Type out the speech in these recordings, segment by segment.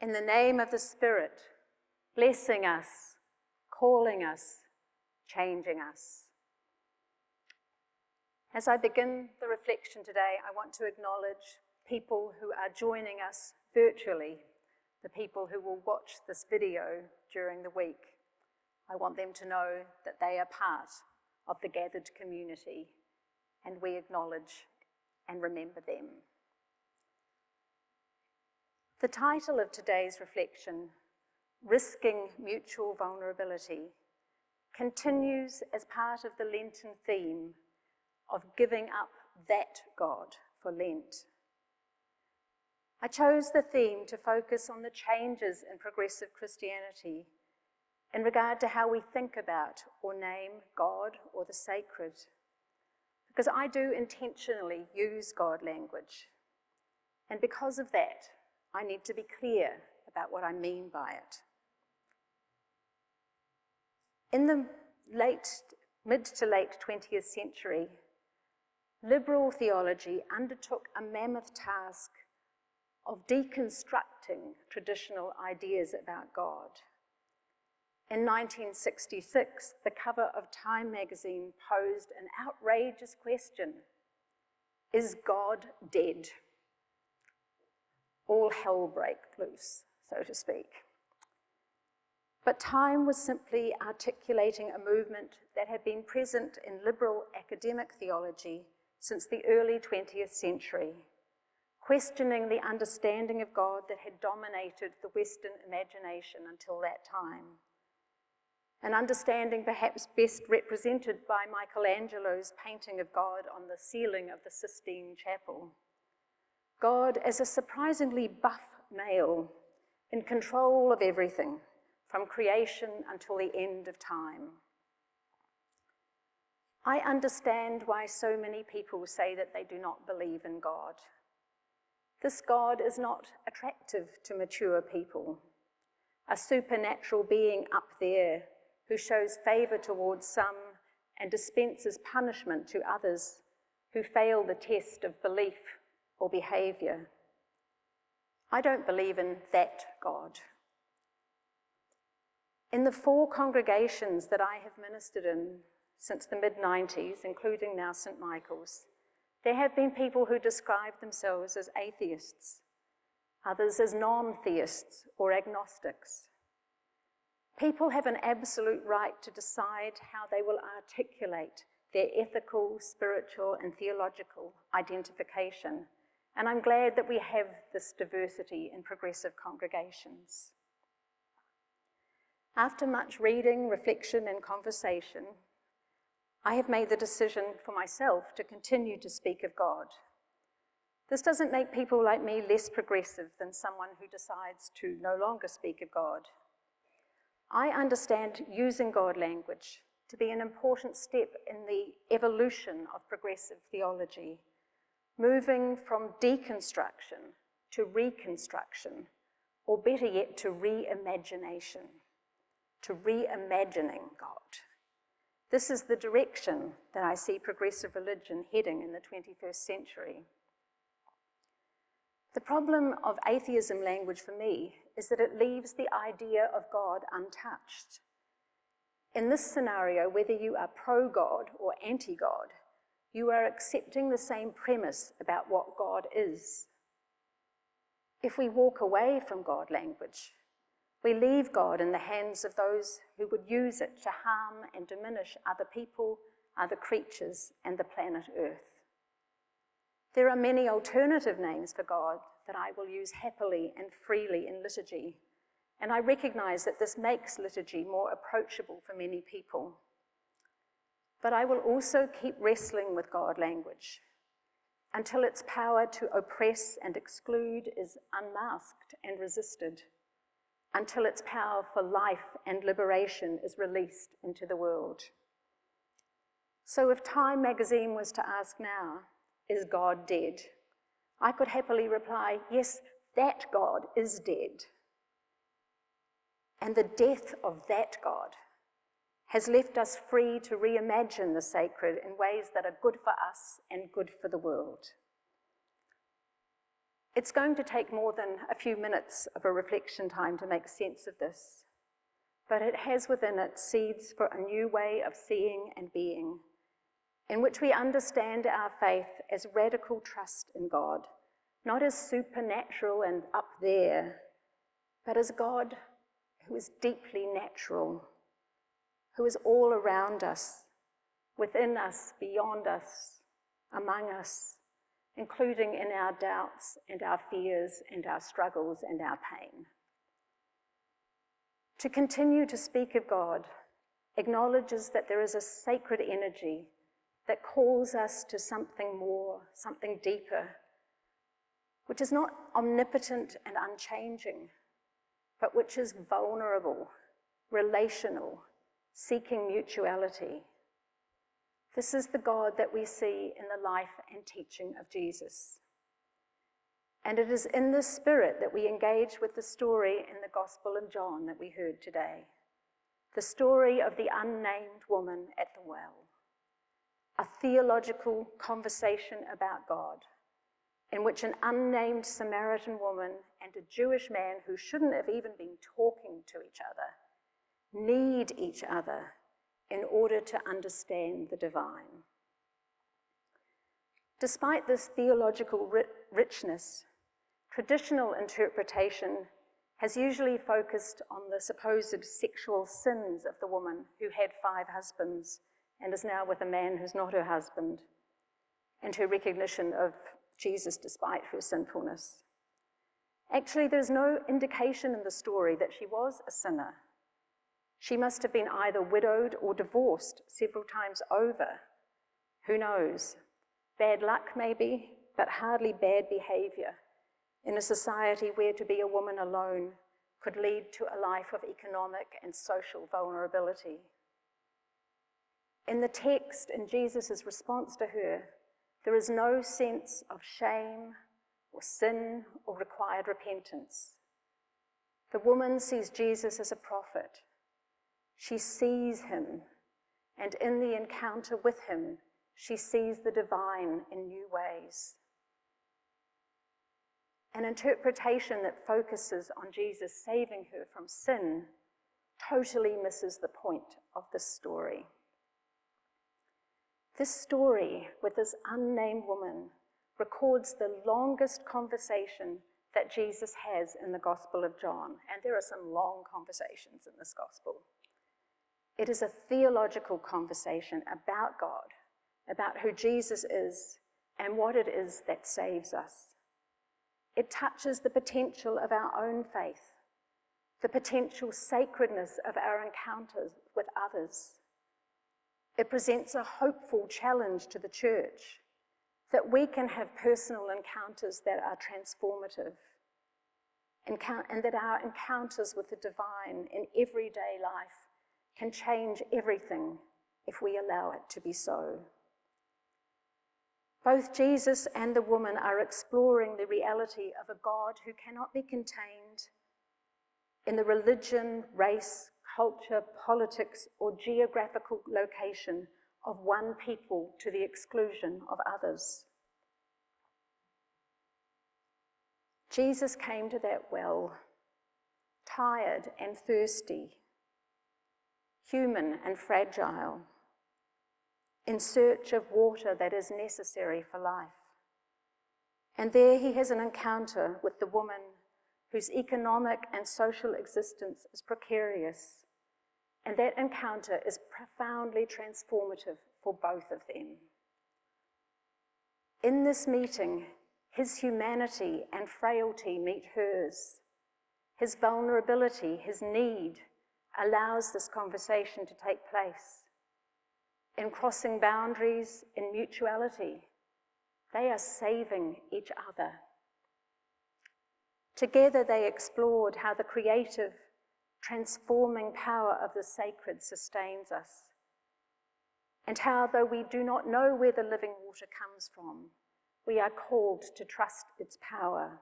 In the name of the Spirit, blessing us, calling us, changing us. As I begin the reflection today, I want to acknowledge people who are joining us virtually, the people who will watch this video during the week. I want them to know that they are part of the gathered community, and we acknowledge and remember them. The title of today's reflection, Risking Mutual Vulnerability, continues as part of the Lenten theme of giving up that God for Lent. I chose the theme to focus on the changes in progressive Christianity in regard to how we think about or name God or the sacred, because I do intentionally use God language, and because of that, I need to be clear about what I mean by it. In the mid to late 20th century, liberal theology undertook a mammoth task of deconstructing traditional ideas about God. In 1966, the cover of Time magazine posed an outrageous question: is God dead? All hell broke loose, so to speak. But Time was simply articulating a movement that had been present in liberal academic theology since the early 20th century, questioning the understanding of God that had dominated the Western imagination until that time. An understanding perhaps best represented by Michelangelo's painting of God on the ceiling of the Sistine Chapel. God as a surprisingly buff male in control of everything, from creation until the end of time. I understand why so many people say that they do not believe in God. This God is not attractive to mature people, a supernatural being up there who shows favour towards some and dispenses punishment to others who fail the test of belief or behaviour. I don't believe in that God. In the 4 congregations that I have ministered in since the mid-90s, including now St. Michael's, there have been people who describe themselves as atheists, others as non-theists or agnostics. People have an absolute right to decide how they will articulate their ethical, spiritual, and theological identification, and I'm glad that we have this diversity in progressive congregations. After much reading, reflection, and conversation, I have made the decision for myself to continue to speak of God. This doesn't make people like me less progressive than someone who decides to no longer speak of God. I understand using God language to be an important step in the evolution of progressive theology, moving from deconstruction to reconstruction, or better yet, to reimagination, to reimagining God. This is the direction that I see progressive religion heading in the 21st century. The problem of atheism language for me is that it leaves the idea of God untouched. In this scenario, whether you are pro-God or anti-God, you are accepting the same premise about what God is. If we walk away from God language, we leave God in the hands of those who would use it to harm and diminish other people, other creatures, and the planet Earth. There are many alternative names for God that I will use happily and freely in liturgy, and I recognise that this makes liturgy more approachable for many people. But I will also keep wrestling with God language until its power to oppress and exclude is unmasked and resisted, until its power for life and liberation is released into the world. So if Time magazine was to ask now, is God dead? I could happily reply, yes, that God is dead. And the death of that God has left us free to reimagine the sacred in ways that are good for us and good for the world. It's going to take more than a few minutes of a reflection time to make sense of this, but it has within it seeds for a new way of seeing and being, in which we understand our faith as radical trust in God, not as supernatural and up there, but as God who is deeply natural, who is all around us, within us, beyond us, among us, including in our doubts and our fears and our struggles and our pain. To continue to speak of God acknowledges that there is a sacred energy that calls us to something more, something deeper, which is not omnipotent and unchanging, but which is vulnerable, relational, seeking mutuality. This is the God that we see in the life and teaching of Jesus. And it is in this spirit that we engage with the story in the Gospel of John that we heard today. The story of the unnamed woman at the well. A theological conversation about God, in which an unnamed Samaritan woman and a Jewish man who shouldn't have even been talking to each other need each other in order to understand the divine. Despite this theological richness, traditional interpretation has usually focused on the supposed sexual sins of the woman who had 5 husbands and is now with a man who's not her husband, and her recognition of Jesus despite her sinfulness. Actually, there's no indication in the story that she was a sinner. She must have been either widowed or divorced several times over. Who knows? Bad luck maybe, but hardly bad behavior in a society where to be a woman alone could lead to a life of economic and social vulnerability. In the text, in Jesus' response to her, there is no sense of shame or sin or required repentance. The woman sees Jesus as a prophet. She sees him, and in the encounter with him, she sees the divine in new ways. An interpretation that focuses on Jesus saving her from sin totally misses the point of this story. This story with this unnamed woman records the longest conversation that Jesus has in the Gospel of John, and there are some long conversations in this Gospel. It is a theological conversation about God, about who Jesus is and what it is that saves us. It touches the potential of our own faith, the potential sacredness of our encounters with others. It presents a hopeful challenge to the church that we can have personal encounters that are transformative, and that our encounters with the divine in everyday life can change everything if we allow it to be so. Both Jesus and the woman are exploring the reality of a God who cannot be contained in the religion, race, culture, politics, or geographical location of one people to the exclusion of others. Jesus came to that well, tired and thirsty, human and fragile, in search of water that is necessary for life. And there he has an encounter with the woman whose economic and social existence is precarious, and that encounter is profoundly transformative for both of them. In this meeting, his humanity and frailty meet hers. His vulnerability, his need, allows this conversation to take place. In crossing boundaries, in mutuality, they are saving each other. Together they explored how the creative, transforming power of the sacred sustains us, and how, though we do not know where the living water comes from, we are called to trust its power.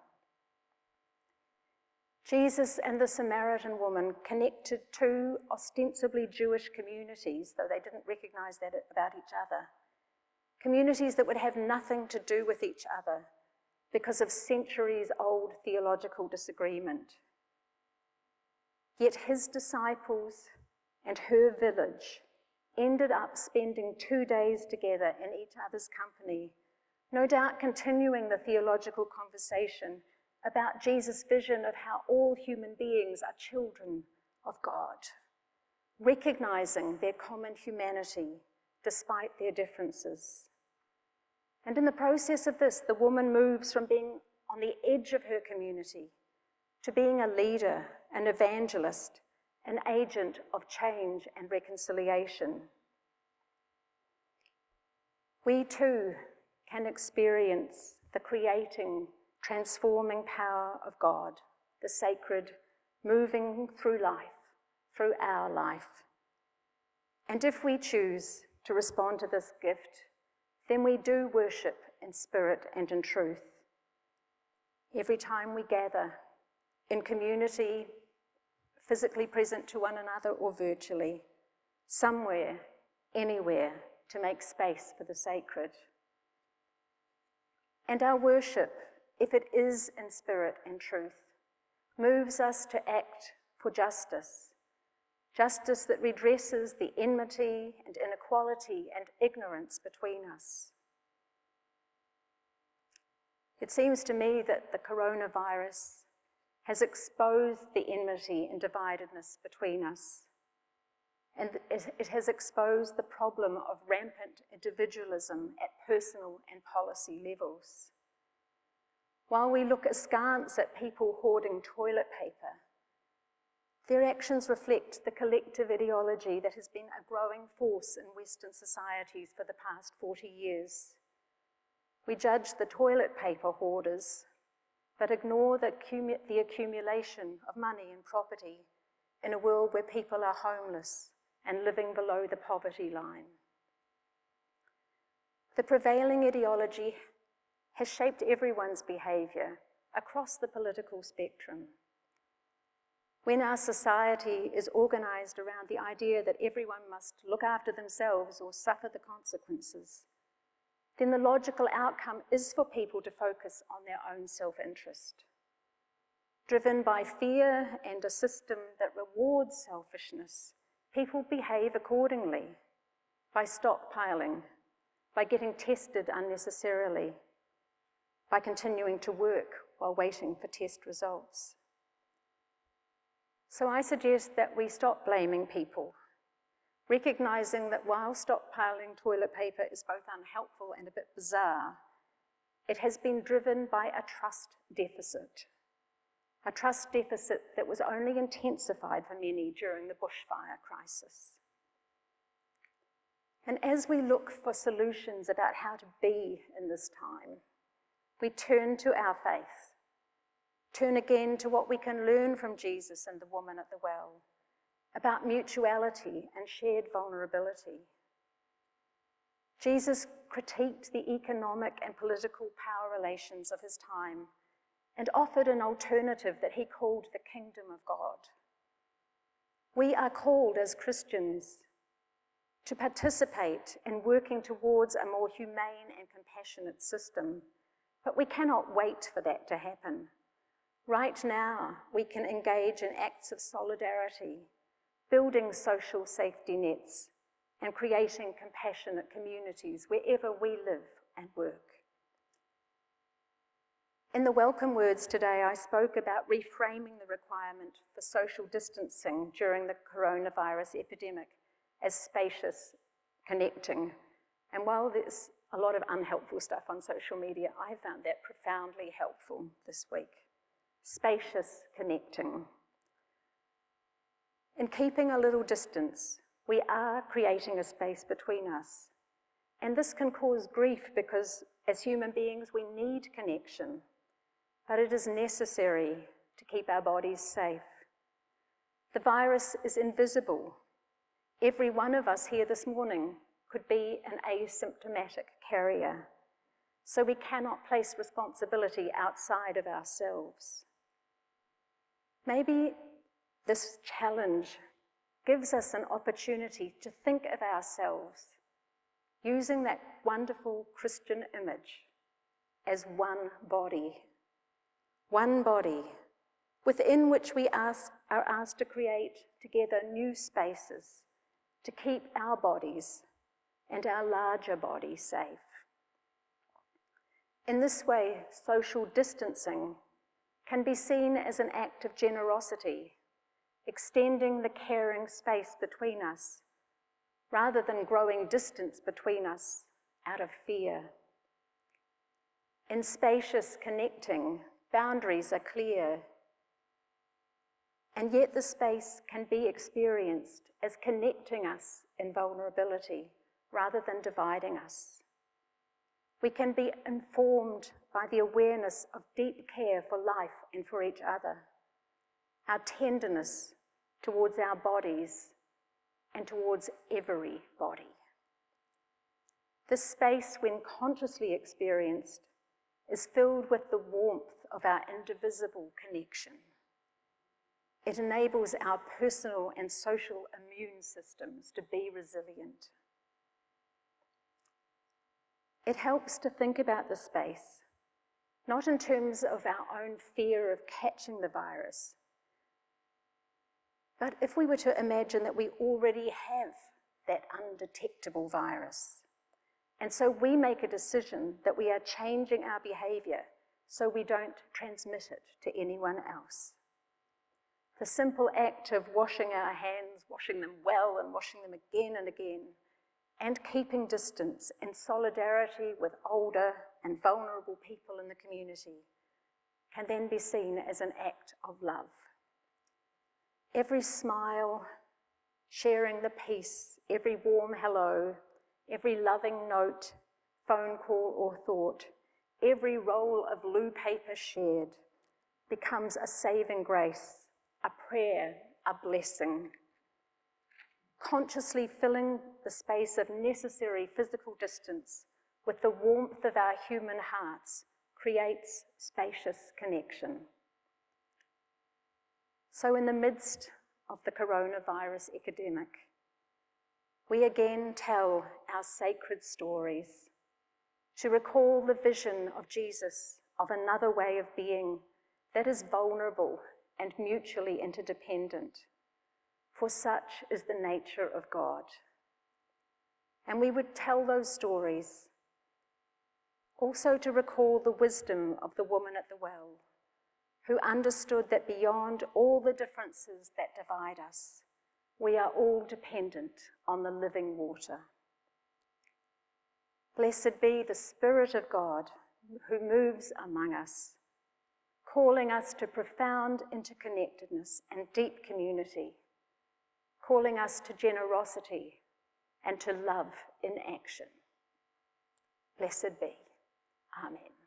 Jesus and the Samaritan woman connected 2 ostensibly Jewish communities, though they didn't recognize that about each other. Communities that would have nothing to do with each other, because of centuries-old theological disagreement. Yet his disciples and her village ended up spending 2 days together in each other's company, no doubt continuing the theological conversation about Jesus' vision of how all human beings are children of God, recognizing their common humanity despite their differences. And in the process of this, the woman moves from being on the edge of her community to being a leader, an evangelist, an agent of change and reconciliation. We too can experience the creating, transforming power of God, the sacred, moving through life, through our life. And if we choose to respond to this gift, then we do worship in spirit and in truth. Every time we gather in community, physically present to one another or virtually, somewhere, anywhere, to make space for the sacred. And our worship, if it is in spirit and truth, moves us to act for justice, justice that redresses the enmity and inequality and ignorance between us. It seems to me that the coronavirus has exposed the enmity and dividedness between us, and it has exposed the problem of rampant individualism at personal and policy levels. While we look askance at people hoarding toilet paper, their actions reflect the collective ideology that has been a growing force in Western societies for the past 40 years. We judge the toilet paper hoarders, but ignore the accumulation of money and property in a world where people are homeless and living below the poverty line. The prevailing ideology has shaped everyone's behaviour across the political spectrum. When our society is organised around the idea that everyone must look after themselves or suffer the consequences, then the logical outcome is for people to focus on their own self-interest. Driven by fear and a system that rewards selfishness, people behave accordingly by stockpiling, by getting tested unnecessarily, by continuing to work while waiting for test results. So I suggest that we stop blaming people, recognising that while stockpiling toilet paper is both unhelpful and a bit bizarre, it has been driven by a trust deficit that was only intensified for many during the bushfire crisis. And as we look for solutions about how to be in this time, we turn to our faith, turn again to what we can learn from Jesus and the woman at the well, about mutuality and shared vulnerability. Jesus critiqued the economic and political power relations of his time and offered an alternative that he called the kingdom of God. We are called as Christians to participate in working towards a more humane and compassionate system, but we cannot wait for that to happen. Right now, we can engage in acts of solidarity, building social safety nets, and creating compassionate communities wherever we live and work. In the welcome words today, I spoke about reframing the requirement for social distancing during the coronavirus epidemic as spacious, connecting. And while there's a lot of unhelpful stuff on social media, I found that profoundly helpful this week. Spacious, connecting. In keeping a little distance, we are creating a space between us. And this can cause grief because as human beings, we need connection. But it is necessary to keep our bodies safe. The virus is invisible. Every one of us here this morning could be an asymptomatic carrier. So we cannot place responsibility outside of ourselves. Maybe this challenge gives us an opportunity to think of ourselves using that wonderful Christian image as one body within which we are asked to create together new spaces to keep our bodies and our larger bodies safe. In this way, social distancing can be seen as an act of generosity, extending the caring space between us, rather than growing distance between us out of fear. In spacious connecting, boundaries are clear, and yet the space can be experienced as connecting us in vulnerability rather than dividing us. We can be informed by the awareness of deep care for life and for each other, our tenderness towards our bodies and towards every body. This space, when consciously experienced, is filled with the warmth of our indivisible connection. It enables our personal and social immune systems to be resilient. It helps to think about the space, not in terms of our own fear of catching the virus, but if we were to imagine that we already have that undetectable virus, and so we make a decision that we are changing our behaviour so we don't transmit it to anyone else. The simple act of washing our hands, washing them well and washing them again and again, and keeping distance in solidarity with older and vulnerable people in the community can then be seen as an act of love. Every smile, sharing the peace, every warm hello, every loving note, phone call or thought, every roll of loo paper shared becomes a saving grace, a prayer, a blessing. Consciously filling the space of necessary physical distance with the warmth of our human hearts creates spacious connection. So in the midst of the coronavirus epidemic, we again tell our sacred stories to recall the vision of Jesus of another way of being that is vulnerable and mutually interdependent, for such is the nature of God. And we would tell those stories also to recall the wisdom of the woman at the well, who understood that beyond all the differences that divide us, we are all dependent on the living water. Blessed be the Spirit of God who moves among us, calling us to profound interconnectedness and deep community, calling us to generosity and to love in action. Blessed be. Amen.